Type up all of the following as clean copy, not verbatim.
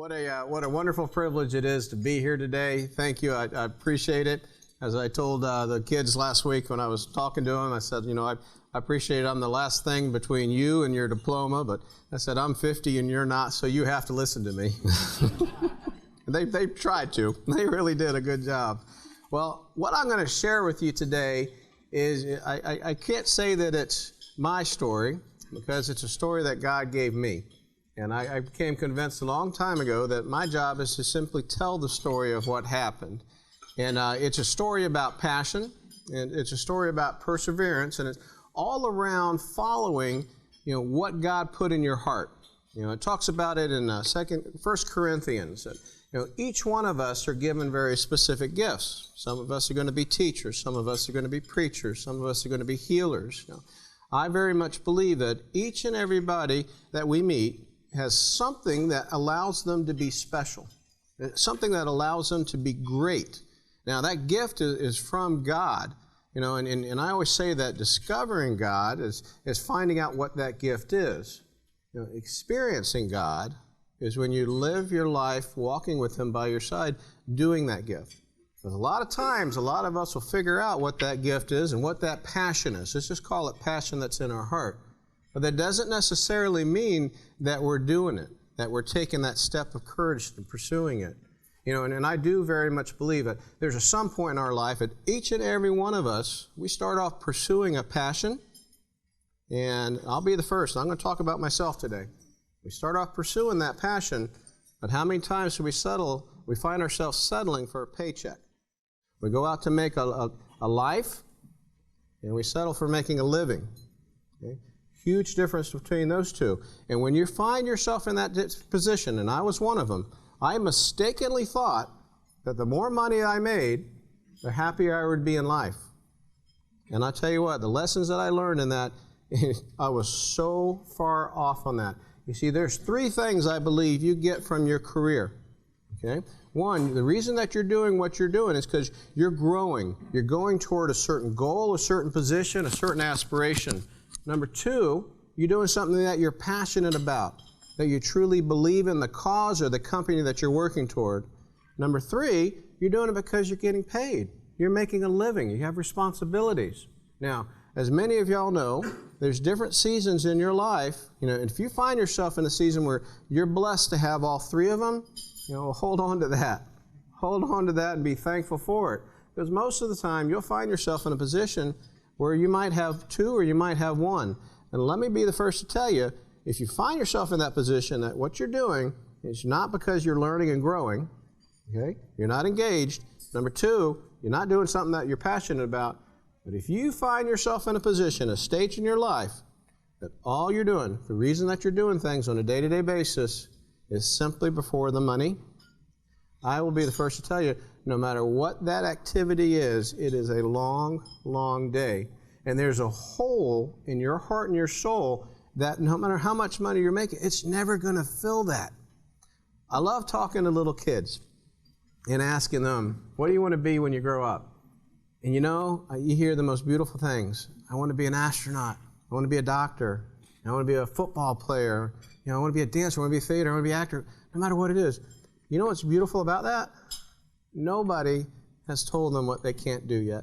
What a wonderful privilege it is to be here today. Thank you. I appreciate it. As I told the kids last week when I was talking to them, I said, I appreciate it. I'm the last thing between you and your diploma, but I said, I'm 50 and you're not, so you have to listen to me. They tried to. They really did a good job. Well, what I'm going to share with you today is, I can't say that it's my story, because it's a story that God gave me. And I became convinced a long time ago that my job is to simply tell the story of what happened. And it's a story about passion, and it's a story about perseverance, and it's all around following, what God put in your heart. It talks about it in 1 Corinthians. Each one of us are given very specific gifts. Some of us are going to be teachers. Some of us are going to be preachers. Some of us are going to be healers. I very much believe that each and everybody that we meet has something that allows them to be special, something that allows them to be great. Now, that gift is from God, and I always say that discovering God is finding out what that gift is. Experiencing God is when you live your life walking with Him by your side, doing that gift. Because a lot of times, a lot of us will figure out what that gift is and what that passion is. Let's just call it passion that's in our heart. But that doesn't necessarily mean that we're doing it, that we're taking that step of courage and pursuing it. And I do very much believe that there's some point in our life that each and every one of us, we start off pursuing a passion. And I'll be the first. I'm going to talk about myself today. We start off pursuing that passion, but how many times do we find ourselves settling for a paycheck? We go out to make a life, and we settle for making a living. Okay? Huge difference between those two. And when you find yourself in that position, and I was one of them, I mistakenly thought that the more money I made, the happier I would be in life. And I tell you what, the lessons that I learned in that, I was so far off on that. You see, there's three things I believe you get from your career. Okay? One, the reason that you're doing what you're doing is because you're growing. You're going toward a certain goal, a certain position, a certain aspiration. Number two, you're doing something that you're passionate about, that you truly believe in the cause or the company that you're working toward. Number three, you're doing it because you're getting paid. You're making a living. You have responsibilities. Now, as many of y'all know, there's different seasons in your life. If you find yourself in a season where you're blessed to have all three of them, hold on to that. Hold on to that and be thankful for it. Because most of the time, you'll find yourself in a position where you might have two or you might have one. And let me be the first to tell you, if you find yourself in that position, that what you're doing is not because you're learning and growing, okay? You're not engaged. Number two, you're not doing something that you're passionate about. But if you find yourself in a position, a stage in your life, that all you're doing, the reason that you're doing things on a day-to-day basis is simply before the money, I will be the first to tell you, no matter what that activity is, it is a long, long day. And there's a hole in your heart and your soul that no matter how much money you're making, it's never going to fill that. I love talking to little kids and asking them, what do you want to be when you grow up? And you hear the most beautiful things. I want to be an astronaut. I want to be a doctor. I want to be a football player. I want to be a dancer. I want to be a theater. I want to be an actor. No matter what it is. You know what's beautiful about that? Nobody has told them what they can't do yet.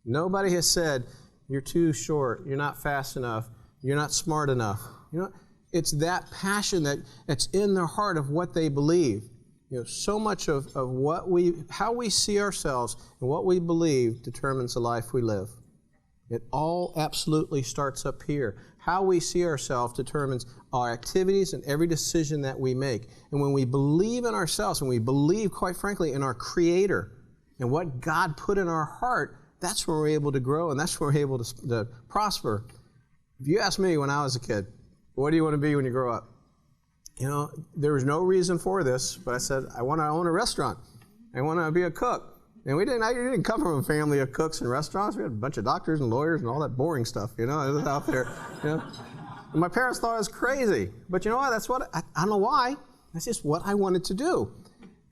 Nobody has said, you're too short, you're not fast enough, you're not smart enough. It's that passion that's in their heart of what they believe. So much of how we see ourselves and what we believe determines the life we live. It all absolutely starts up here. How we see ourselves determines our activities and every decision that we make. And when we believe in ourselves and we believe, quite frankly, in our Creator and what God put in our heart, that's when we're able to grow and that's when we're able to prosper. If you ask me when I was a kid, what do you want to be when you grow up? There was no reason for this, but I said, I want to own a restaurant. I want to be a cook. And I didn't come from a family of cooks and restaurants. We had a bunch of doctors and lawyers and all that boring stuff, it was out there. And my parents thought I was crazy. But you know what? That's what, I don't know why. That's just what I wanted to do.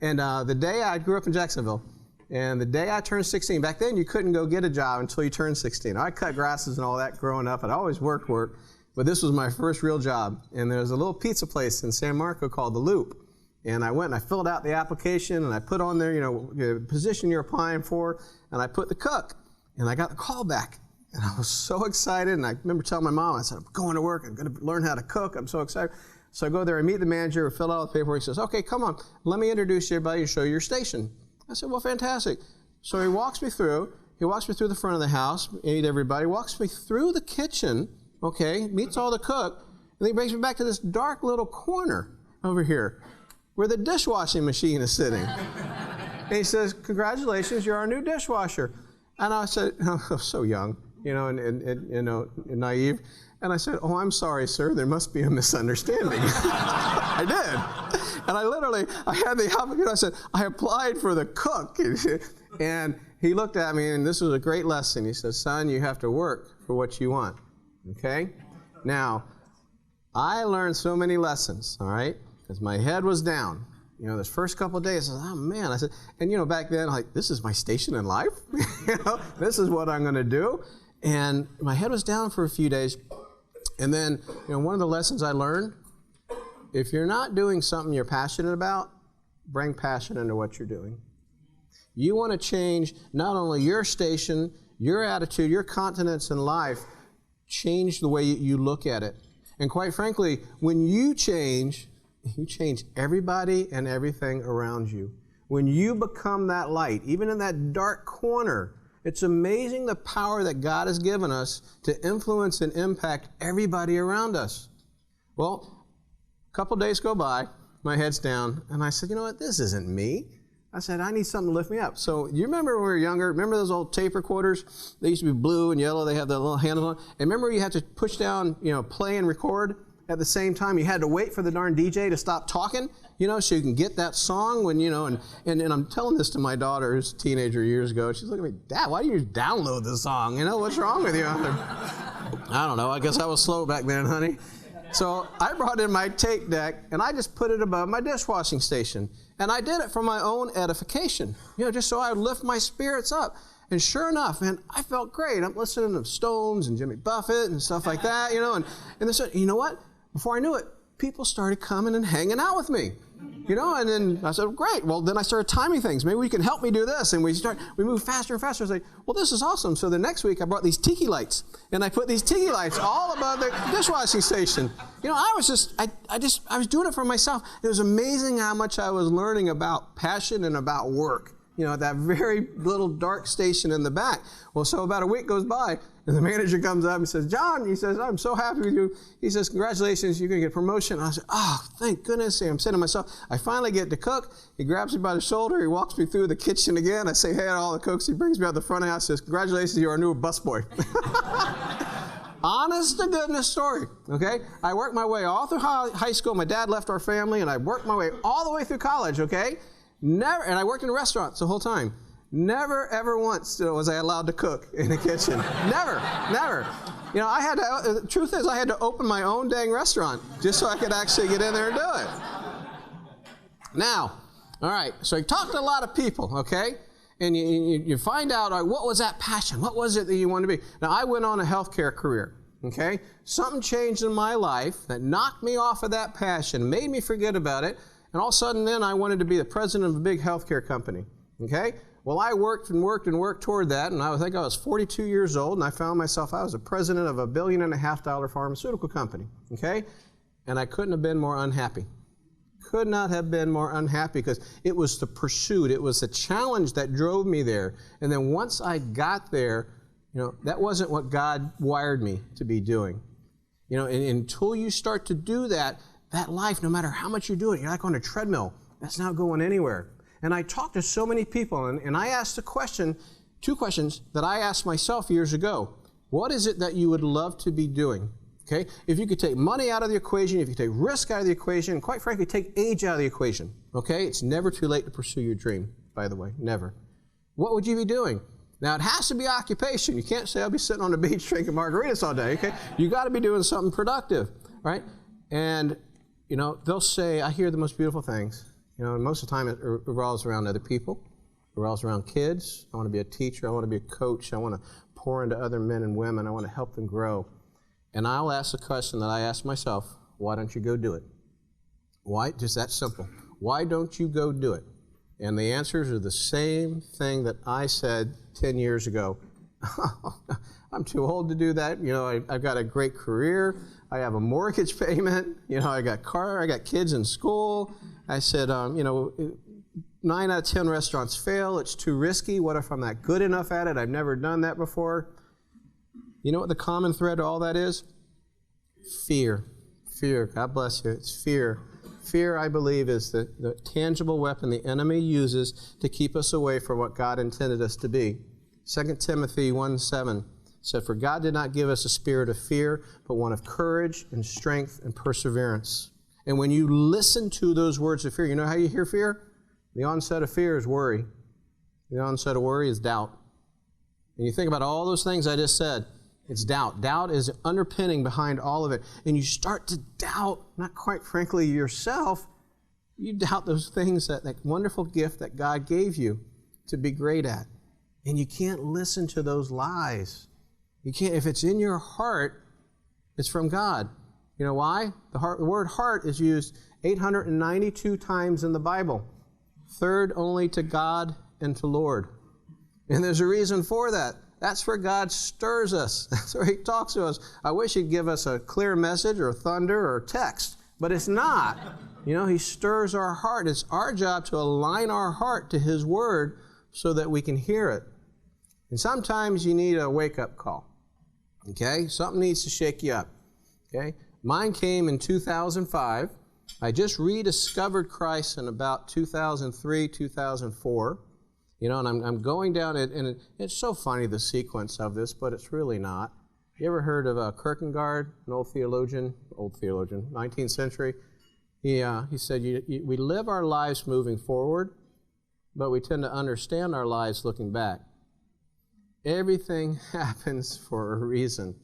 And the day I grew up in Jacksonville, and the day I turned 16, back then you couldn't go get a job until you turned 16. I cut grasses and all that growing up. I'd always worked, but this was my first real job. And there was a little pizza place in San Marco called The Loop. And I went and I filled out the application and I put on there, the position you're applying for, and I put the cook. And I got the call back. And I was so excited. And I remember telling my mom, I said, I'm going to work. I'm going to learn how to cook. I'm so excited. So I go there, I meet the manager, fill out the paperwork. He says, okay, come on, let me introduce everybody and show you your station. I said, well, fantastic. So he walks me through. He walks me through the front of the house, meet everybody, walks me through the kitchen, okay, meets all the cook, and then he brings me back to this dark little corner over here where the dishwashing machine is sitting. And he says, congratulations, you're our new dishwasher. And I said, I was so young, and naive. And I said, oh, I'm sorry, sir, there must be a misunderstanding. I did. And I had the opportunity. I said, I applied for the cook. And he looked at me, and this was a great lesson. He said, son, you have to work for what you want, okay? Now, I learned so many lessons, all right, because my head was down. Those first couple of days, I said, oh, man. I said, and, back then, this is my station in life. This is what I'm going to do. And my head was down for a few days. And then, one of the lessons I learned, if you're not doing something you're passionate about, bring passion into what you're doing. You want to change not only your station, your attitude, your continence in life, change the way you look at it. And quite frankly, when you change everybody and everything around you. When you become that light, even in that dark corner, it's amazing the power that God has given us to influence and impact everybody around us. Well, a couple days go by, my head's down, and I said, you know what, this isn't me. I said, I need something to lift me up. So you remember when we were younger, remember those old tape recorders? They used to be blue and yellow, they have the little handle on. And remember you had to push down, play and record at the same time? You had to wait for the darn DJ to stop talking, so you can get that song when, and I'm telling this to my daughter who's a teenager years ago. She's looking at me, Dad, why do you download this song? What's wrong with you? I don't know, I guess I was slow back then, honey. So I brought in my tape deck and I just put it above my dishwashing station. And I did it for my own edification, just so I would lift my spirits up. And sure enough, man, I felt great. I'm listening to Stones and Jimmy Buffett and stuff like that, and they said, you know what? Before I knew it, people started coming and hanging out with me. And then I said, great. Well, then I started timing things. Maybe we can help me do this. And we moved faster and faster. I was like, well, this is awesome. So the next week I brought these tiki lights. And I put these tiki lights all above the dishwashing station. I was doing it for myself. It was amazing how much I was learning about passion and about work. That very little dark station in the back. Well, so about a week goes by, and the manager comes up and says, John, he says, I'm so happy with you. He says, congratulations, you're going to get a promotion. I said, oh, thank goodness. And I'm saying to myself, I finally get to cook. He grabs me by the shoulder. He walks me through the kitchen again. I say, hey, to all the cooks. He brings me out the front of the house and says, congratulations, you're our new busboy. Honest to goodness story, okay? I worked my way all through high school. My dad left our family, and I worked my way all the way through college, okay? Never, and I worked in restaurants the whole time. Never, ever once was I allowed to cook in the kitchen. Never. The truth is, I had to open my own dang restaurant just so I could actually get in there and do it. Now, all right, so you talk to a lot of people, okay? And you find out, all right, what was that passion? What was it that you wanted to be? Now, I went on a healthcare career, okay? Something changed in my life that knocked me off of that passion, made me forget about it. And all of a sudden then I wanted to be the president of a big healthcare company, okay? Well, I worked toward that, and I think I was 42 years old, and I found myself, I was a president of $1.5 billion pharmaceutical company, okay? And I couldn't have been more unhappy. Could not have been more unhappy because it was the pursuit, it was the challenge that drove me there. And then once I got there, that wasn't what God wired me to be doing. And until you start to do that life, no matter how much you do it, you're like on a treadmill. That's not going anywhere. And I talked to so many people, and I asked two questions that I asked myself years ago. What is it that you would love to be doing? Okay? If you could take money out of the equation, if you could take risk out of the equation, and quite frankly, take age out of the equation. Okay? It's never too late to pursue your dream, by the way. Never. What would you be doing? Now, it has to be occupation. You can't say, I'll be sitting on the beach drinking margaritas all day. Okay? You got to be doing something productive, right? And they'll say, I hear the most beautiful things. And most of the time it revolves around other people. It revolves around kids. I want to be a teacher. I want to be a coach. I want to pour into other men and women. I want to help them grow. And I'll ask the question that I ask myself, why don't you go do it? Why? Just that simple. Why don't you go do it? And the answers are the same thing that I said 10 years ago. I'm too old to do that. You know, I've got a great career. I have a mortgage payment. You know, I got kids in school. I said, you know, 9 out of 10 restaurants fail. It's too risky. What if I'm not good enough at it? I've never done that before. You know what the common thread to all that is? Fear. Fear. God bless you. It's fear. Fear, I believe, is the tangible weapon the enemy uses to keep us away from what God intended us to be. 2 Timothy 1:7 said, "For God did not give us a spirit of fear, but one of courage and strength and perseverance." And when you listen to those words of fear, you know how you hear fear? The onset of fear is worry. The onset of worry is doubt. And you think about all those things I just said, it's doubt. Doubt is underpinning behind all of it. And you start to doubt, not quite frankly yourself, you doubt those things, that wonderful gift that God gave you to be great at. And you can't listen to those lies. You can't. If it's in your heart, it's from God. You know why? The word heart is used 892 times in the Bible, third only to God and to Lord. And there's a reason for that. That's where God stirs us. That's where He talks to us. I wish He'd give us a clear message or thunder or text, but it's not. You know, He stirs our heart. It's our job to align our heart to His Word so that we can hear it. And sometimes you need a wake-up call. Okay? Something needs to shake you up. Okay? Mine came in 2005. I just rediscovered Christ in about 2003, 2004. You know, and I'm going down it, and it's so funny, the sequence of this, but it's really not. You ever heard of Kierkegaard, an old theologian, 19th century? He said, we live our lives moving forward, but we tend to understand our lives looking back. Everything happens for a reason.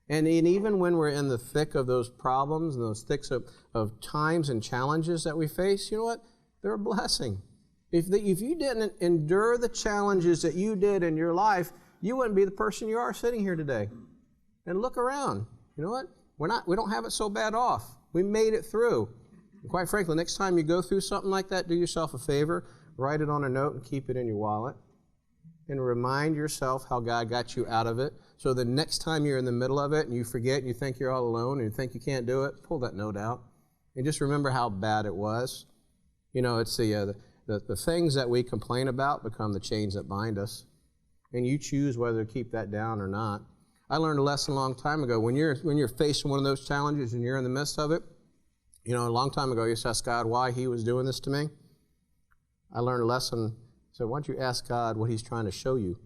And even when we're in the thick of those problems and those thicks of times and challenges that we face, you know what? They're a blessing. If you didn't endure the challenges that you did in your life, you wouldn't be the person you are sitting here today. And look around. You know what? We don't have it so bad off. We made it through. And quite frankly, next time you go through something like that, do yourself a favor, write it on a note and keep it in your wallet. And remind yourself how God got you out of it. So the next time you're in the middle of it and you forget and you think you're all alone and you think you can't do it, pull that note out. And just remember how bad it was. You know, it's the things that we complain about become the chains that bind us. And you choose whether to keep that down or not. I learned a lesson a long time ago. When you're facing one of those challenges and you're in the midst of it, you know, a long time ago, you used to ask God why He was doing this to me. I learned a lesson. So why don't you ask God what He's trying to show you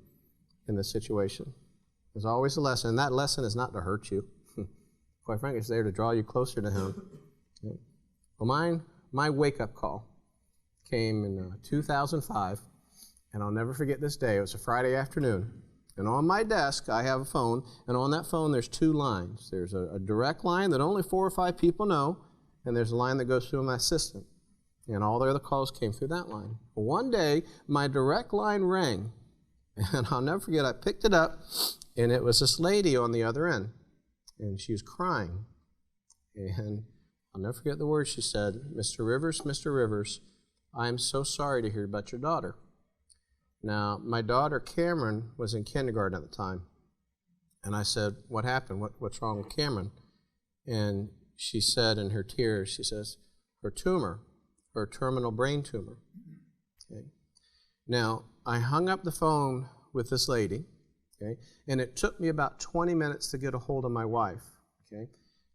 in this situation? There's always a lesson, and that lesson is not to hurt you. Quite frankly, it's there to draw you closer to Him. Well, my wake-up call came in 2005, and I'll never forget this day. It was a Friday afternoon, and on my desk I have a phone, and on that phone there's two lines. There's a direct line that only 4 or 5 people know, and there's a line that goes through my assistant. And all the other calls came through that line. One day, my direct line rang, and I'll never forget, I picked it up, and it was this lady on the other end, and she was crying. And I'll never forget the words she said, Mr. Rivers, I'm so sorry to hear about your daughter. Now, my daughter, Cameron, was in kindergarten at the time. And I said, what happened? What's wrong with Cameron? And she said in her tears, she says, her terminal brain tumor. Okay. Now, I hung up the phone with this lady, okay, and it took me about 20 minutes to get a hold of my wife. Okay.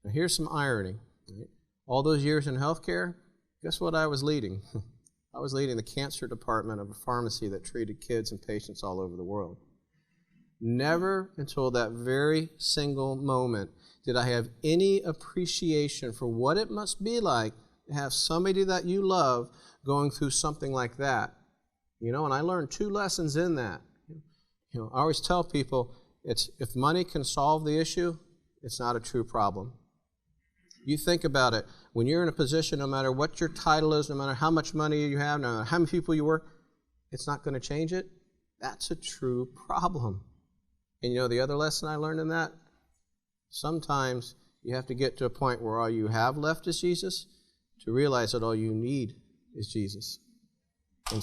Now, here's some irony. Right? All those years in healthcare, guess what I was leading? I was leading the cancer department of a pharmacy that treated kids and patients all over the world. Never until that very single moment did I have any appreciation for what it must be like to have somebody that you love going through something like that. You know, and I learned 2 lessons in that. You know, I always tell people, if money can solve the issue, it's not a true problem. You think about it. When you're in a position, no matter what your title is, no matter how much money you have, no matter how many people you work, it's not going to change it. That's a true problem. And you know the other lesson I learned in that? Sometimes you have to get to a point where all you have left is Jesus to realize that all you need is Jesus. And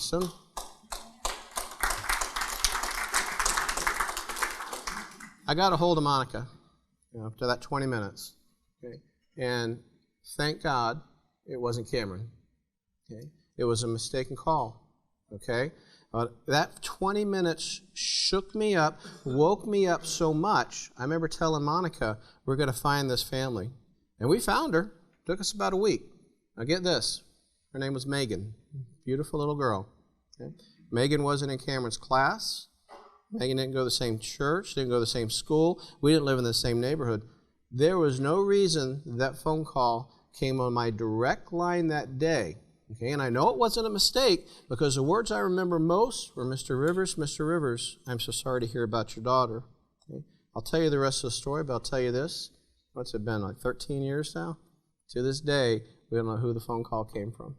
I got a hold of Monica after that 20 minutes. Okay? And thank God it wasn't Cameron. Okay? It was a mistaken call. Okay? That 20 minutes shook me up, woke me up so much. I remember telling Monica, we're going to find this family. And we found her. It took us about a week. Now get this. Her name was Megan. Beautiful little girl. Okay? Megan wasn't in Cameron's class. Megan didn't go to the same church, didn't go to the same school. We didn't live in the same neighborhood. There was no reason that phone call came on my direct line that day. Okay, and I know it wasn't a mistake because the words I remember most were, Mr. Rivers, I'm so sorry to hear about your daughter. Okay? I'll tell you the rest of the story, but I'll tell you this. What's it been, like 13 years now? To this day, we don't know who the phone call came from.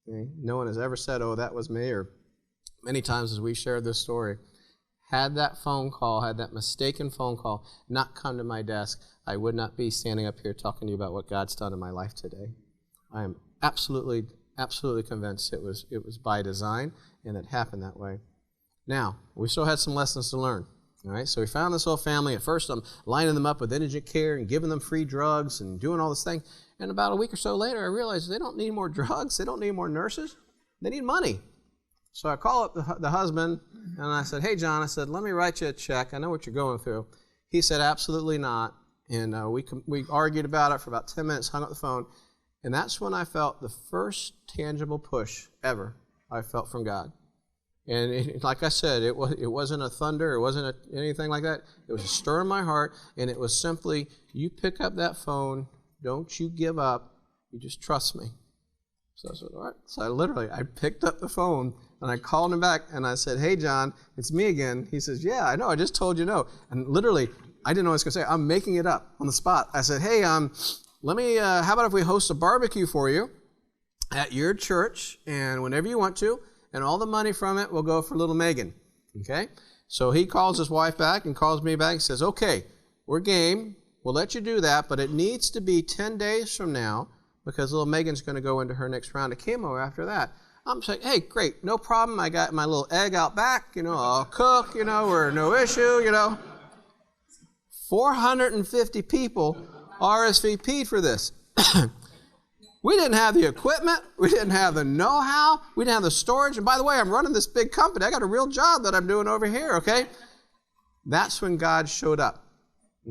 Okay? No one has ever said, oh, that was me, or many times as we shared this story. Had that phone call, had that mistaken phone call not come to my desk, I would not be standing up here talking to you about what God's done in my life today. I am absolutely convinced it was by design, and it happened that way. Now, we still had some lessons to learn. All right, so we found this whole family. At first, I'm lining them up with indigent care and giving them free drugs and doing all this thing. And about a week or so later, I realized they don't need more drugs. They don't need more nurses. They need money. So I call up the husband, and I said, hey, John, I said, let me write you a check. I know what you're going through. He said, absolutely not. And we argued about it for about 10 minutes, hung up the phone. And that's when I felt the first tangible push ever I felt from God. And like I said, it wasn't a thunder. It wasn't anything like that. It was a stir in my heart, and it was simply, you pick up that phone. Don't you give up. You just trust me. So I said, all right. So I picked up the phone, and I called him back, and I said, hey, John, it's me again. He says, yeah, I know. I just told you no. And literally, I didn't know what I was going to say. I'm making it up on the spot. I said, hey, how about if we host a barbecue for you at your church, and whenever you want to, and all the money from it will go for little Megan. Okay? So he calls his wife back and calls me back and says, okay, we're game. We'll let you do that, but it needs to be 10 days from now because little Megan's going to go into her next round of chemo after that. I'm saying, hey, great, no problem. I got my little egg out back, I'll cook, we're no issue, 450 people RSVP'd for this. We didn't have the equipment. We didn't have the know-how. We didn't have the storage. And by the way, I'm running this big company. I got a real job that I'm doing over here, okay? That's when God showed up,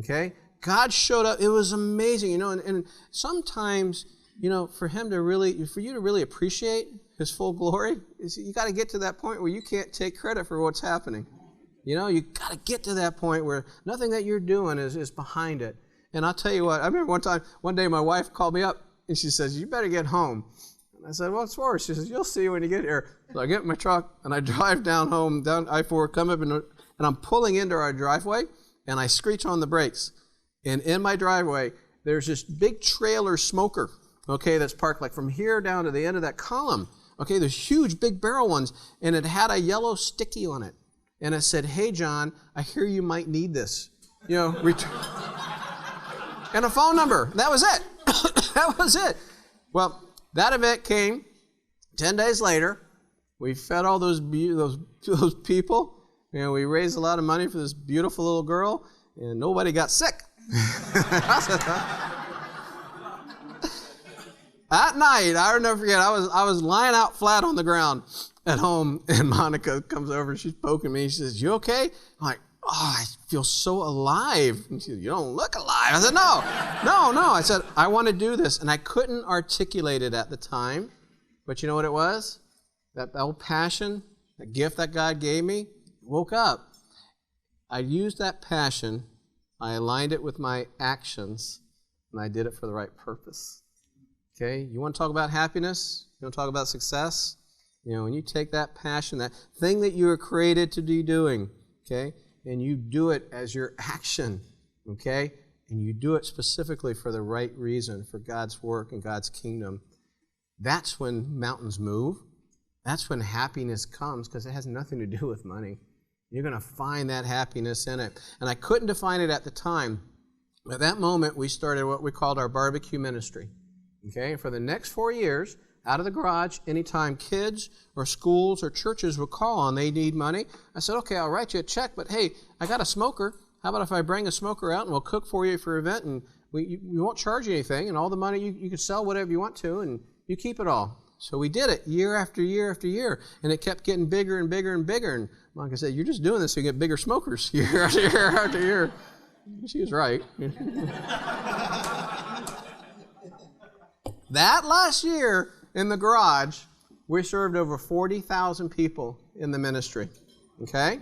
okay? God showed up. It was amazing, and sometimes, for you to really appreciate His full glory, you got to get to that point where you can't take credit for what's happening. You got to get to that point where nothing that you're doing is behind it. And I'll tell you what, I remember one day my wife called me up and she says, you better get home. And I said, what's for? She says, you'll see when you get here. So I get in my truck and I drive down home, down I-4, come up and I'm pulling into our driveway and I screech on the brakes. And in my driveway, there's this big trailer smoker, okay, that's parked like from here down to the end of that column. Okay, there's huge big barrel ones, and it had a yellow sticky on it. And it said, hey, John, I hear you might need this. And a phone number. That was it. That was it. Well, that event came 10 days later. We fed all those people. We raised a lot of money for this beautiful little girl, and nobody got sick. At night, I'll never forget, I was lying out flat on the ground at home, and Monica comes over and she's poking me. She says, you okay? I'm like, oh, I feel so alive. And she said, you don't look alive. I said, no. I said, I want to do this. And I couldn't articulate it at the time. But you know what it was? That old passion, that gift that God gave me, woke up. I used that passion. I aligned it with my actions. And I did it for the right purpose. Okay? You want to talk about happiness? You want to talk about success? When you take that passion, that thing that you were created to be doing, okay, and you do it as your action, okay, and you do it specifically for the right reason, for God's work and God's kingdom, that's when mountains move. That's when happiness comes, because it has nothing to do with money. You're going to find that happiness in it. And I couldn't define it at the time. At that moment, we started what we called our barbecue ministry. Okay, and for the next 4 years, out of the garage anytime kids or schools or churches would call and they need money. I said, okay, I'll write you a check, but hey, I got a smoker. How about if I bring a smoker out and we'll cook for you for an event, and we won't charge you anything, and all the money you can sell whatever you want to, and you keep it all. So we did it year after year after year, and it kept getting bigger and bigger and bigger. And like I said, you're just doing this so you get bigger smokers year after year after year. She was right. That last year in the garage, we served over 40,000 people in the ministry. Okay?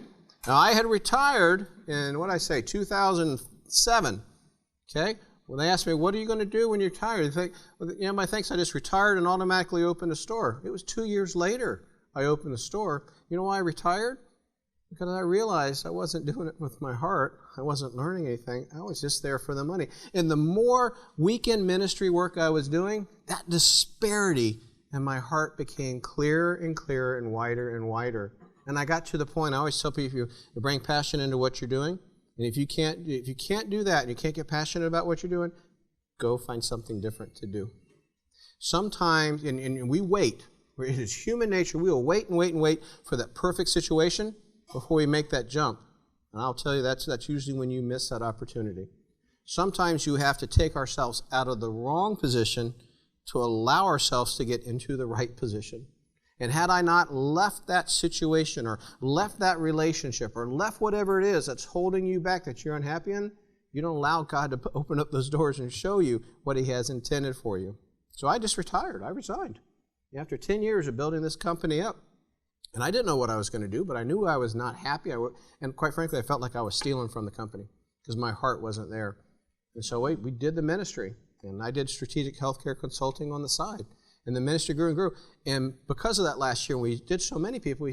Now, I had retired in, 2007. Okay? When they asked me, what are you going to do when you're retired? They think, well, my thanks, I just retired and automatically opened a store. It was 2 years later I opened the store. You know why I retired? Because I realized I wasn't doing it with my heart. I wasn't learning anything. I was just there for the money. And the more weekend ministry work I was doing, that disparity in my heart became clearer and clearer and wider and wider. And I got to the point, I always tell people, if you bring passion into what you're doing, and if you can't do that and you can't get passionate about what you're doing, go find something different to do. Sometimes, and we wait. It is human nature. We will wait and wait and wait for that perfect situation before we make that jump. And I'll tell you, that's usually when you miss that opportunity. Sometimes you have to take ourselves out of the wrong position to allow ourselves to get into the right position. And had I not left that situation or left that relationship or left whatever it is that's holding you back that you're unhappy in, you don't allow God to open up those doors and show you what He has intended for you. So I just retired. I resigned. After 10 years of building this company up, and I didn't know what I was going to do, but I knew I was not happy. And quite frankly, I felt like I was stealing from the company because my heart wasn't there. And so we did the ministry, and I did strategic healthcare consulting on the side. And the ministry grew and grew. And because of that last year, we did so many people,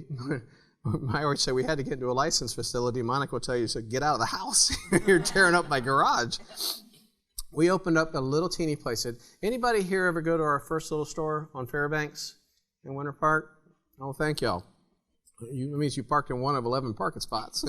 I always say we had to get into a licensed facility. Monica will tell you, so get out of the house. You're tearing up my garage. We opened up a little teeny place. Said, anybody here ever go to our first little store on Fairbanks in Winter Park? Oh, thank y'all. It means you parked in one of 11 parking spots.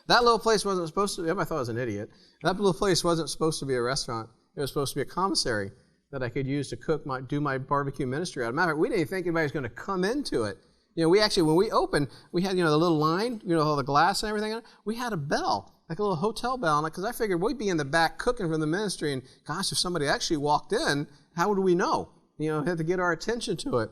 That little place wasn't supposed to be, I thought I was an idiot. That little place wasn't supposed to be a restaurant. It was supposed to be a commissary that I could use to do my barbecue ministry out of. Matter of fact, we didn't even think anybody was going to come into it. You know, we actually, when we opened, we had, the little line, all the glass and everything on it. We had a bell, like a little hotel bell on it, because I figured we'd be in the back cooking for the ministry, and gosh, if somebody actually walked in, how would we know? Had to get our attention to it.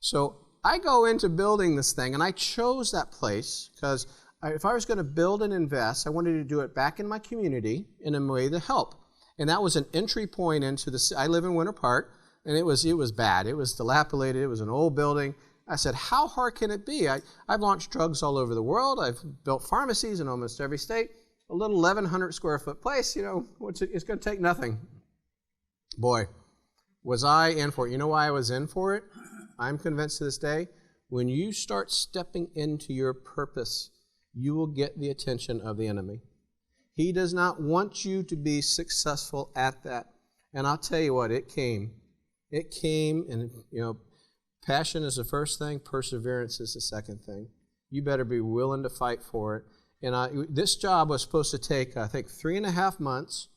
So I go into building this thing, and I chose that place because if I was going to build and invest, I wanted to do it back in my community in a way to help. And that was an entry point into the. I live in Winter Park, and it was bad. It was dilapidated. It was an old building. I said, how hard can it be? I've launched drugs all over the world. I've built pharmacies in almost every state. A little 1,100 square foot place, it's going to take nothing. Boy, was I in for it. You know why I was in for it? I'm convinced to this day, when you start stepping into your purpose, you will get the attention of the enemy. He does not want you to be successful at that. And I'll tell you what, it came. It came, and, passion is the first thing, perseverance is the second thing. You better be willing to fight for it. And this job was supposed to take, I think, 3.5 months.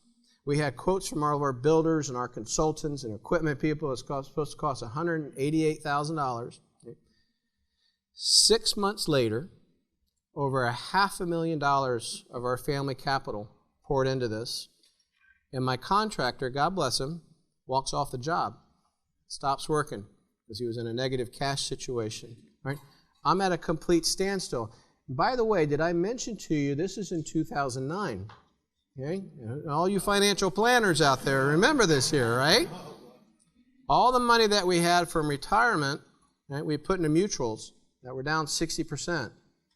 We had quotes from all of our builders and our consultants and equipment people. It was supposed to cost $188,000. 6 months later, over $500,000 of our family capital poured into this. And my contractor, God bless him, walks off the job, stops working because he was in a negative cash situation. Right? I'm at a complete standstill. By the way, did I mention to you, this is in 2009. Okay? All you financial planners out there, remember this here, right? All the money that we had from retirement, right, we put into mutuals that were down 60%.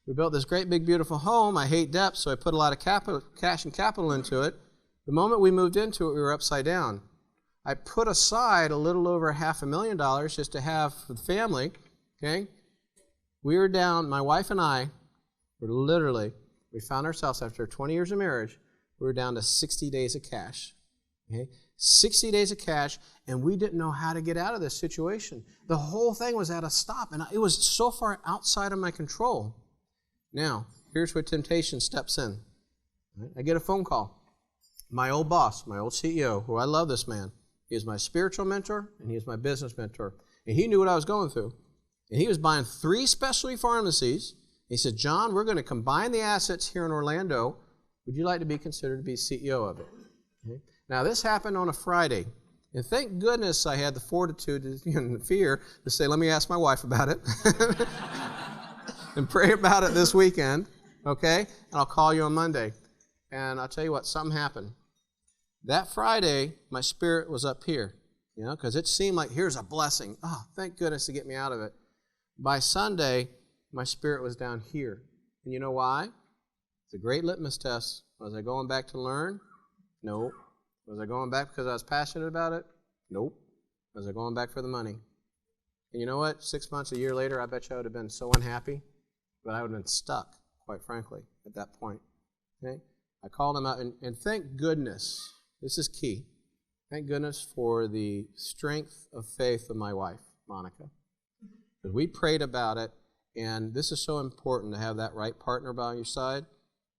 We built this great, big, beautiful home. I hate debt, so I put a lot of cash and capital into it. The moment we moved into it, we were upside down. I put aside a little over $500,000 just to have for the family. Okay? We were down, my wife and I were literally, we found ourselves after 20 years of marriage, we were down to 60 days of cash. Okay? 60 days of cash, and we didn't know how to get out of this situation. The whole thing was at a stop, and it was so far outside of my control. Now, here's where temptation steps in. Right? I get a phone call. My old boss, my old CEO, who I love this man, He was my spiritual mentor, and he was my business mentor. And he knew what I was going through. And he was buying 3 specialty pharmacies. He said, John, we're going to combine the assets here in Orlando. Would you like to be considered to be CEO of it? Okay. Now, this happened on a Friday. And thank goodness I had the fortitude and the fear to say, let me ask my wife about it. And pray about it this weekend. Okay? And I'll call you on Monday. And I'll tell you what, something happened. That Friday, my spirit was up here, because it seemed like here's a blessing. Oh, thank goodness to get me out of it. By Sunday, my spirit was down here. And you know why? It's a great litmus test. Was I going back to learn? No. Was I going back because I was passionate about it? Nope. Was I going back for the money? And you know what? 6 months, a year later, I bet you I would have been so unhappy, but I would have been stuck, quite frankly, at that point. Okay? I called him out, and thank goodness, this is key, thank goodness for the strength of faith of my wife, Monica. Because we prayed about it, and this is so important to have that right partner by your side.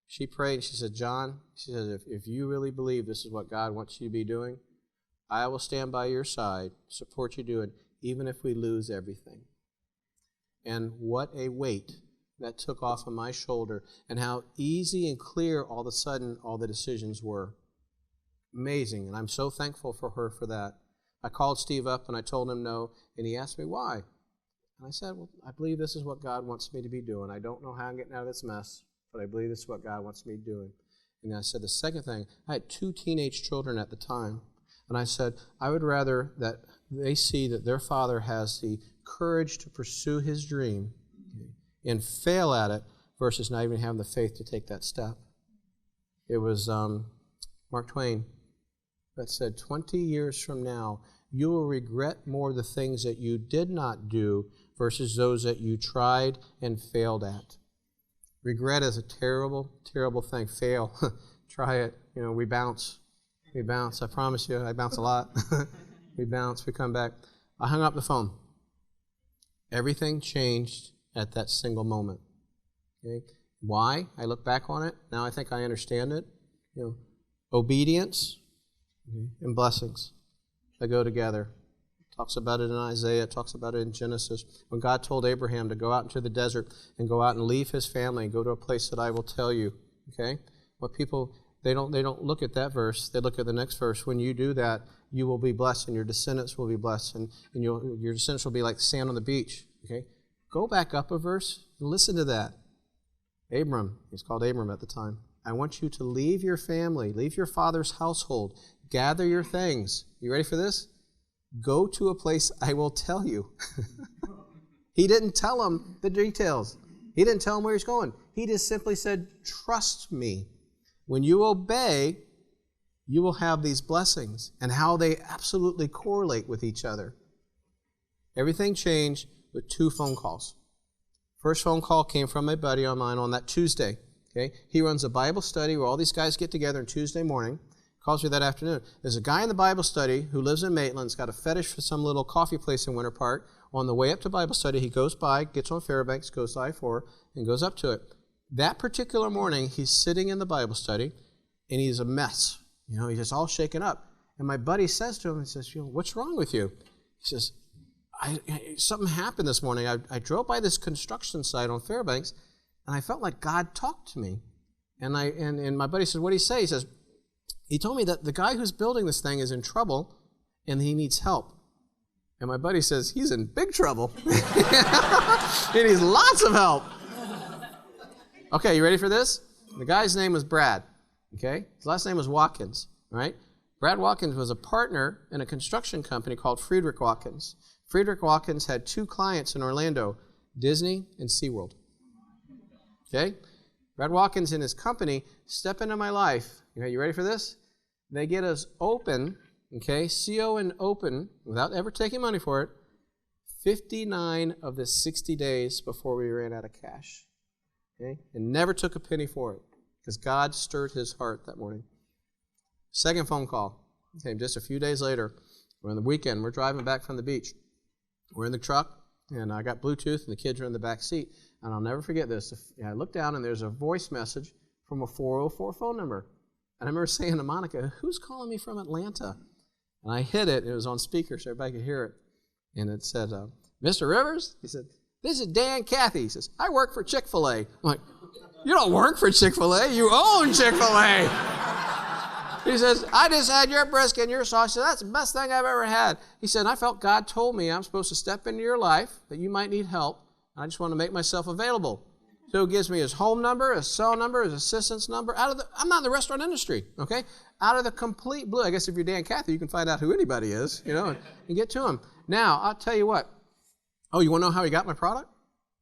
She prayed, and she said, John, she said, if you really believe this is what God wants you to be doing, I will stand by your side, support you doing, even if we lose everything. And what a weight that took off of my shoulder, and how easy and clear all of a sudden all the decisions were. Amazing, and I'm so thankful for her for that. I called Steve up and I told him no, and he asked me why. And I said, well, I believe this is what God wants me to be doing. I don't know how I'm getting out of this mess, but I believe this is what God wants me doing. And I said the second thing, I had 2 teenage children at the time, and I said, I would rather that they see that their father has the courage to pursue his dream and fail at it versus not even having the faith to take that step. It was Mark Twain that said, 20 years from now, you will regret more the things that you did not do versus those that you tried and failed at. Regret is a terrible, terrible thing. Fail. Try it. We bounce. We bounce. I promise you, I bounce a lot. We bounce. We come back. I hung up the phone. Everything changed at that single moment. Okay? Why? I look back on it. Now I think I understand it. Obedience and blessings, they go together. Talks about it in Isaiah, talks about it in Genesis. When God told Abraham to go out into the desert and go out and leave his family and go to a place that I will tell you. Okay? What people, they don't look at that verse, they look at the next verse. When you do that, you will be blessed and your descendants will be blessed, and your descendants will be like sand on the beach. Okay? Go back up a verse and listen to that. Abram, he's called Abram at the time. I want you to leave your family, leave your father's household, gather your things. You ready for this? Go to a place I will tell you. He didn't tell him the details. He didn't tell him where he's going. He just simply said, trust me. When you obey, you will have these blessings, and how they absolutely correlate with each other. Everything changed with 2 phone calls. First phone call came from a buddy of mine on that Tuesday. Okay? He runs a Bible study where all these guys get together on Tuesday morning. Calls me that afternoon. There's a guy in the Bible study who lives in Maitland. He's got a fetish for some little coffee place in Winter Park. On the way up to Bible study, he goes by, gets on Fairbanks, goes to I-4, and goes up to it. That particular morning, he's sitting in the Bible study, and he's a mess. He's just all shaken up. And my buddy says to him, he says, what's wrong with you? He says, something happened this morning. I drove by this construction site on Fairbanks, and I felt like God talked to me. And my buddy says, what did he say? He says, he told me that the guy who's building this thing is in trouble, and he needs help. And my buddy says, he's in big trouble. He needs lots of help. Okay, you ready for this? The guy's name was Brad. Okay? His last name was Watkins. Right? Brad Watkins was a partner in a construction company called Friedrich Watkins. Friedrich Watkins had 2 clients in Orlando, Disney and SeaWorld. Okay? Brad Watkins and his company step into my life. Okay, you ready for this? They get us open, okay, CO and open, without ever taking money for it, 59 of the 60 days before we ran out of cash. Okay? And never took a penny for it, because God stirred his heart that morning. Second phone call came just a few days later. We're on the weekend. We're driving back from the beach. We're in the truck, and I got Bluetooth, and the kids are in the back seat. And I'll never forget this. I look down, and there's a voice message from a 404 phone number. And I remember saying to Monica, who's calling me from Atlanta? And I hit it. It was on speaker so everybody could hear it. And it said, Mr. Rivers? He said, this is Dan Cathy. He says, I work for Chick-fil-A. I'm like, you don't work for Chick-fil-A. You own Chick-fil-A. He says, I just had your brisket and your sauce. He said, that's the best thing I've ever had. He said, I felt God told me I'm supposed to step into your life, that you might need help. I just want to make myself available. So he gives me his home number, his cell number, his assistant's number. I'm not in the restaurant industry, okay? Out of the complete blue. I guess if you're Dan Cathy, you can find out who anybody is, and get to him. Now, I'll tell you what. Oh, you want to know how he got my product?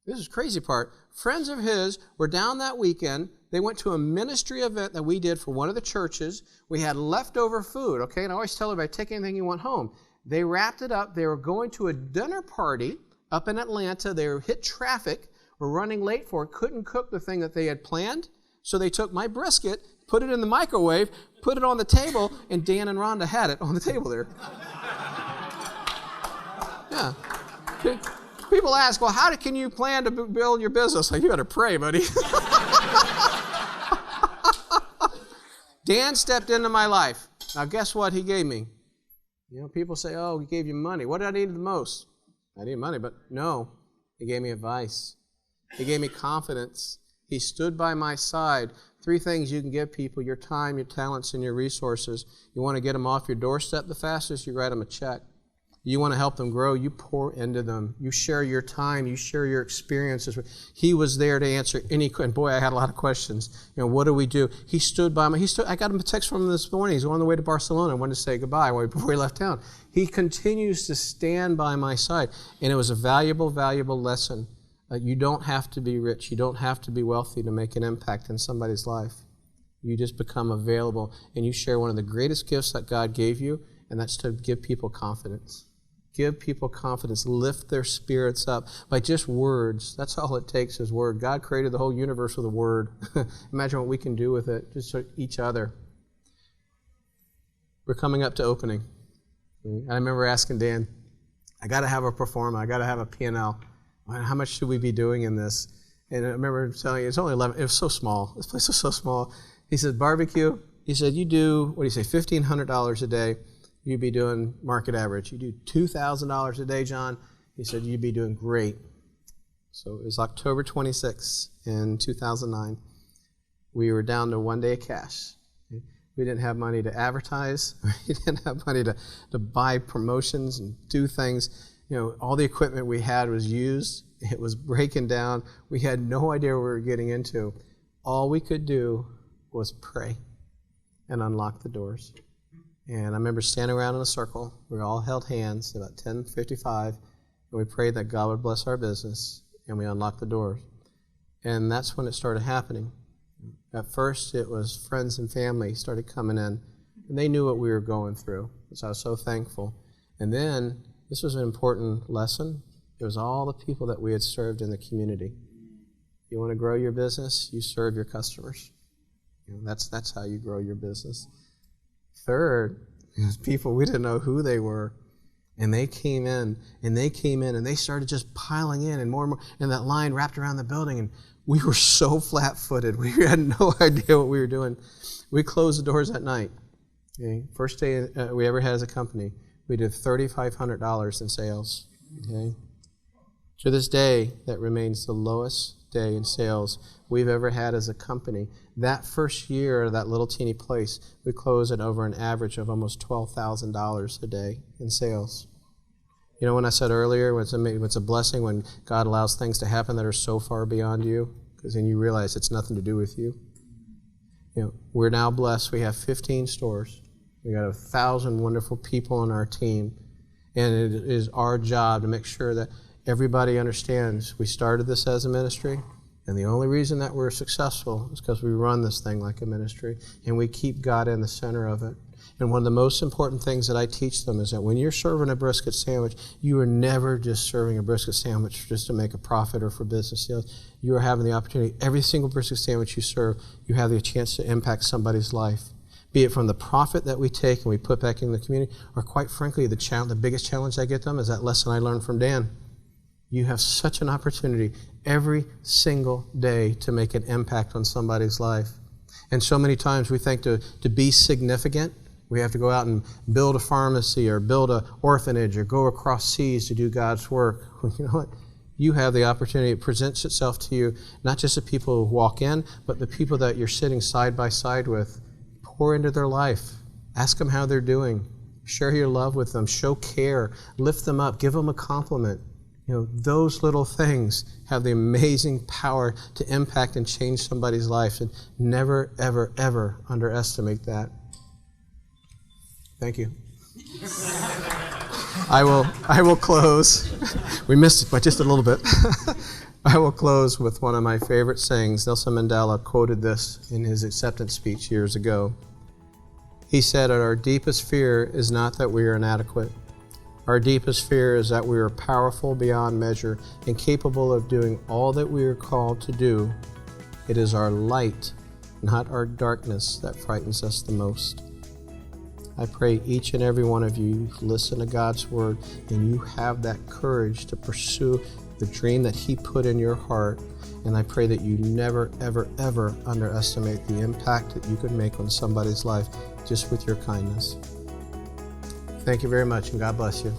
This is the crazy part. Friends of his were down that weekend. They went to a ministry event that we did for one of the churches. We had leftover food, okay? And I always tell everybody, take anything you want home. They wrapped it up. They were going to a dinner party up in Atlanta. They hit traffic, were running late for it, couldn't cook the thing that they had planned. So they took my brisket, put it in the microwave, put it on the table, and Dan and Rhonda had it on the table there. Yeah. People ask, well, how can you plan to build your business? Like, you better pray, buddy. Dan stepped into my life. Now, guess what he gave me? People say, oh, he gave you money. What did I need the most? I needed money, but no. He gave me advice. He gave me confidence. He stood by my side. 3 things you can give people: your time, your talents, and your resources. You want to get them off your doorstep the fastest, you write them a check. You want to help them grow, you pour into them. You share your time, you share your experiences. He was there to answer any question. Boy, I had a lot of questions. What do we do? He stood by me. I got him a text from him this morning. He's on the way to Barcelona. I wanted to say goodbye before he left town. He continues to stand by my side. And it was a valuable, valuable lesson. You don't have to be rich. You don't have to be wealthy to make an impact in somebody's life. You just become available, and you share one of the greatest gifts that God gave you, and that's to give people confidence. Give people confidence. Lift their spirits up by just words. That's all it takes is word. God created the whole universe with a word. Imagine what we can do with it, just for each other. We're coming up to opening. I remember asking Dan, I got to have a performer. I got to have a P&L. How much should we be doing in this? And I remember telling you, it's only 11. It was so small. This place was so small. He said, barbecue. He said, you do, $1,500 a day. You'd be doing market average. You do $2,000 a day, John. He said, you'd be doing great. So it was October 26 in 2009. We were down to 1 day of cash. We didn't have money to advertise. We didn't have money to buy promotions and do things. All the equipment we had was used. It was breaking down. We had no idea what we were getting into. All we could do was pray and unlock the doors. And I remember standing around in a circle. We all held hands about 10:55, and we prayed that God would bless our business, and we unlocked the doors. And that's when it started happening. At first, it was friends and family started coming in, and they knew what we were going through, so I was so thankful. And then, this was an important lesson. It was all the people that we had served in the community. You want to grow your business, you serve your customers. That's how you grow your business. Third, it was people we didn't know who they were, and they came in, and they started just piling in, and more, and that line wrapped around the building, and we were so flat-footed. We had no idea what we were doing. We closed the doors at night. Okay? First day we ever had as a company, we did $3,500 in sales. Okay? To this day, that remains the lowest day in sales we've ever had as a company. That first year of that little teeny place, we closed at over an average of almost $12,000 a day in sales. When I said earlier, it's a blessing when God allows things to happen that are so far beyond you, because then you realize it's nothing to do with you. We're now blessed. We have 15 stores. We got 1,000 wonderful people on our team, and it is our job to make sure that everybody understands we started this as a ministry, and the only reason that we're successful is because we run this thing like a ministry, and we keep God in the center of it. And one of the most important things that I teach them is that when you're serving a brisket sandwich, you are never just serving a brisket sandwich just to make a profit or for business deals. You are having the opportunity, every single brisket sandwich you serve, you have the chance to impact somebody's life. Be it from the profit that we take and we put back in the community, or quite frankly, the biggest challenge I get them is that lesson I learned from Dan. You have such an opportunity every single day to make an impact on somebody's life. And so many times we think to be significant, We have to go out and build a pharmacy or build an orphanage or go across seas to do God's work. You know what? You have the opportunity. It presents itself to you, not just the people who walk in, but the people that you're sitting side by side with. Pour into their life. Ask them how they're doing. Share your love with them. Show care. Lift them up. Give them a compliment. You know, those little things have the amazing power to impact and change somebody's life. And never, ever, ever underestimate that. Thank you. I will close. We missed it by just a little bit. I will close with one of my favorite sayings. Nelson Mandela quoted this in his acceptance speech years ago. He said, our deepest fear is not that we are inadequate. Our deepest fear is that we are powerful beyond measure and capable of doing all that we are called to do. It is our light, not our darkness, that frightens us the most. I pray each and every one of you listen to God's word and you have that courage to pursue the dream that He put in your heart. And I pray that you never, ever, ever underestimate the impact that you can make on somebody's life just with your kindness. Thank you very much, and God bless you.